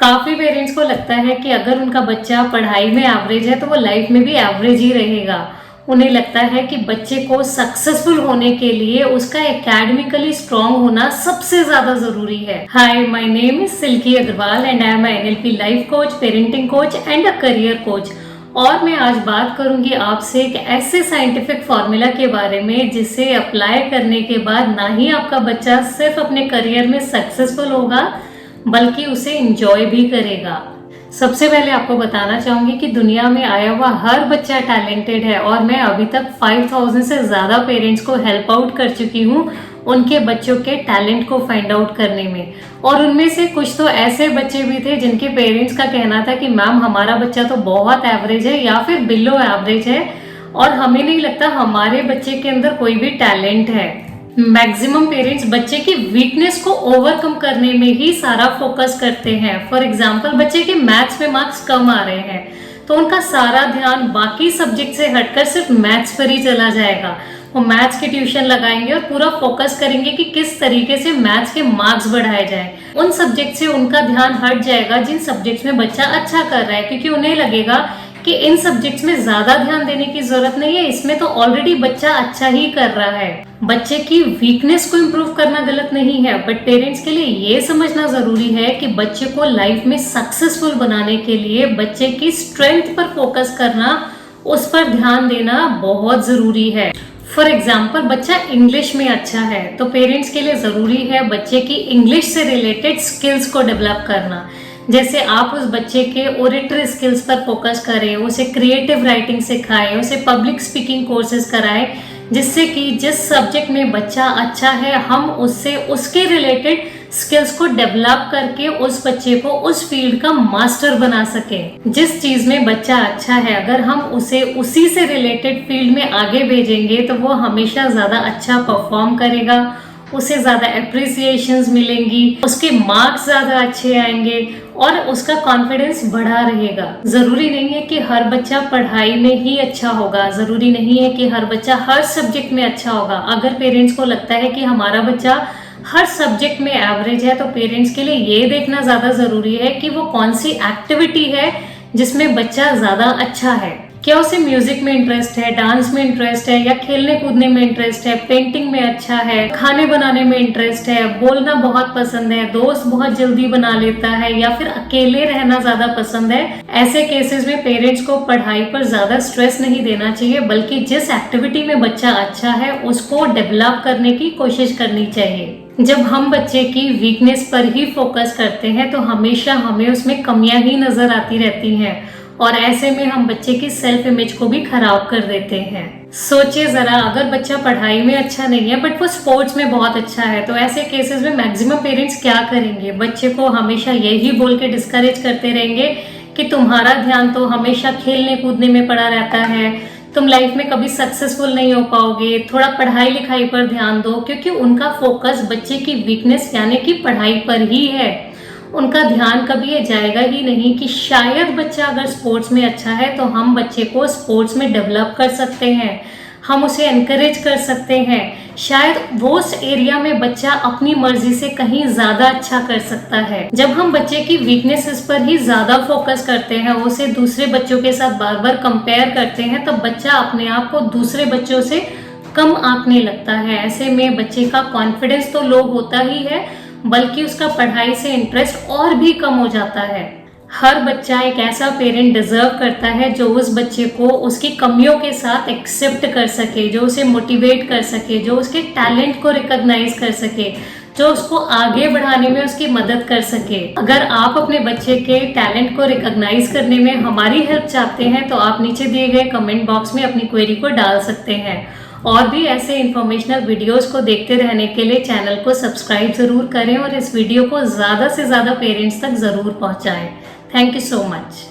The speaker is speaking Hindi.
काफी पेरेंट्स को लगता है कि अगर उनका बच्चा पढ़ाई में एवरेज है तो वो लाइफ में भी एवरेज ही रहेगा। उन्हें लगता है कि बच्चे को सक्सेसफुल होने के लिए उसका एकेडमिकली स्ट्रांग होना सबसे ज्यादा जरूरी है। Hi, my name is Silky Agarwal and I am NLP life coach, parenting coach and a career coach. और मैं आज बात करूंगी आपसे एक ऐसे साइंटिफिक फॉर्मूला के बारे में जिसे अप्लाई करने के बाद ना ही आपका बच्चा सिर्फ अपने करियर में सक्सेसफुल होगा बल्कि उसे एंजॉय भी करेगा। सबसे पहले आपको बताना चाहूंगी कि दुनिया में आया हुआ हर बच्चा टैलेंटेड है और मैं अभी तक 5000 से ज्यादा पेरेंट्स को हेल्प आउट कर चुकी हूँ उनके बच्चों के टैलेंट को फाइंड आउट करने में। और उनमें से कुछ तो ऐसे बच्चे भी थे जिनके पेरेंट्स का कहना था कि मैम हमारा बच्चा तो बहुत एवरेज है या फिर बिलो एवरेज है और हमें नहीं लगता हमारे बच्चे के अंदर कोई भी टैलेंट है। मैक्सिमम पेरेंट्स बच्चे की वीकनेस को ओवरकम करने में ही सारा फोकस करते हैं। फॉर एग्जाम्पल, बच्चे के मैथ्स में मार्क्स कम आ रहे हैं तो उनका सारा ध्यान बाकी सब्जेक्ट से हटकर सिर्फ मैथ्स पर ही चला जाएगा। वो मैथ्स की ट्यूशन लगाएंगे और पूरा फोकस करेंगे कि किस तरीके से मैथ्स के मार्क्स बढ़ाए जाए। उन सब्जेक्ट से उनका ध्यान हट जाएगा जिन सब्जेक्ट्स में बच्चा अच्छा कर रहा है, क्योंकि उन्हें लगेगा कि इन सब्जेक्ट्स में ज्यादा ध्यान देने की जरूरत नहीं है, इसमें तो ऑलरेडी बच्चा अच्छा ही कर रहा है। बच्चे की वीकनेस को इम्प्रूव करना गलत नहीं है, बट पेरेंट्स के लिए ये समझना जरूरी है कि बच्चे को लाइफ में सक्सेसफुल बनाने के लिए बच्चे की स्ट्रेंथ पर फोकस करना, उस पर ध्यान देना बहुत जरूरी है। फॉर एग्जाम्पल, बच्चा इंग्लिश में अच्छा है तो पेरेंट्स के लिए जरूरी है बच्चे की इंग्लिश से रिलेटेड स्किल्स को डेवलप करना। जैसे आप उस बच्चे के ओरेटरी स्किल्स पर फोकस करें, उसे क्रिएटिव राइटिंग सिखाएं, उसे पब्लिक स्पीकिंग कोर्सेज कराएं, जिससे कि जिस सब्जेक्ट में बच्चा अच्छा है हम उससे उसके रिलेटेड स्किल्स को डेवलप करके उस बच्चे को उस फील्ड का मास्टर बना सके। जिस चीज में बच्चा अच्छा है अगर हम उसे उसी से रिलेटेड फील्ड में आगे भेजेंगे तो वो हमेशा ज्यादा अच्छा परफॉर्म करेगा, उसे ज्यादा एप्रिसिएशंस मिलेंगी, उसके मार्क्स ज्यादा अच्छे आएंगे और उसका कॉन्फिडेंस बढ़ा रहेगा। जरूरी नहीं है कि हर बच्चा पढ़ाई में ही अच्छा होगा, जरूरी नहीं है कि हर बच्चा हर सब्जेक्ट में अच्छा होगा। अगर पेरेंट्स को लगता है कि हमारा बच्चा हर सब्जेक्ट में एवरेज है तो पेरेंट्स के लिए ये देखना ज्यादा जरूरी है कि वो कौन सी एक्टिविटी है जिसमें बच्चा ज्यादा अच्छा है। क्या उसे म्यूजिक में इंटरेस्ट है, डांस में इंटरेस्ट है या खेलने कूदने में इंटरेस्ट है, पेंटिंग में अच्छा है, खाने बनाने में इंटरेस्ट है, बोलना बहुत पसंद है, दोस्त बहुत जल्दी बना लेता है या फिर अकेले रहना ज्यादा पसंद है। ऐसे केसेस में पेरेंट्स को पढ़ाई पर ज्यादा स्ट्रेस नहीं देना चाहिए बल्कि जिस एक्टिविटी में बच्चा अच्छा है उसको डेवलप करने की कोशिश करनी चाहिए। जब हम बच्चे की वीकनेस पर ही फोकस करते हैं तो हमेशा हमें उसमें कमियां ही नजर आती रहती हैं और ऐसे में हम बच्चे की सेल्फ इमेज को भी खराब कर देते हैं। सोचिए जरा, अगर बच्चा पढ़ाई में अच्छा नहीं है बट वो स्पोर्ट्स में बहुत अच्छा है तो ऐसे केसेस में मैक्सिमम पेरेंट्स क्या करेंगे? बच्चे को हमेशा यही बोल के डिस्करेज करते रहेंगे कि तुम्हारा ध्यान तो हमेशा खेलने कूदने में पड़ा रहता है, तुम लाइफ में कभी सक्सेसफुल नहीं हो पाओगे, थोड़ा पढ़ाई लिखाई पर ध्यान दो। क्योंकि उनका फोकस बच्चे की वीकनेस यानी कि पढ़ाई पर ही है। उनका ध्यान कभी ये जाएगा ही नहीं कि शायद बच्चा अगर स्पोर्ट्स में अच्छा है तो हम बच्चे को स्पोर्ट्स में डेवलप कर सकते हैं, हम उसे एनकरेज कर सकते हैं, शायद वो उस एरिया में बच्चा अपनी मर्जी से कहीं ज्यादा अच्छा कर सकता है। जब हम बच्चे की वीकनेसेस पर ही ज्यादा फोकस करते हैं, उसे दूसरे बच्चों के साथ बार बार कंपेयर करते हैं, तब बच्चा अपने आप को दूसरे बच्चों से कम आंकने लगता है। ऐसे में बच्चे का कॉन्फिडेंस तो लो होता ही है बल्कि उसका पढ़ाई से इंटरेस्ट और भी कम हो जाता है। हर बच्चा एक ऐसा पेरेंट डिजर्व करता है जो उस बच्चे को उसकी कमियों के साथ एक्सेप्ट कर सके, जो उसे मोटिवेट कर सके, जो उसके टैलेंट को रिकॉग्नाइज कर सके, जो उसको आगे बढ़ाने में उसकी मदद कर सके। अगर आप अपने बच्चे के टैलेंट को रिकॉग्नाइज करने में हमारी हेल्प चाहते हैं तो आप नीचे दिए गए कमेंट बॉक्स में अपनी क्वेरी को डाल सकते हैं। और भी ऐसे इंफॉर्मेशनल वीडियोस को देखते रहने के लिए चैनल को सब्सक्राइब जरूर करें और इस वीडियो को ज़्यादा से ज़्यादा पेरेंट्स तक ज़रूर पहुंचाएं। Thank you so much.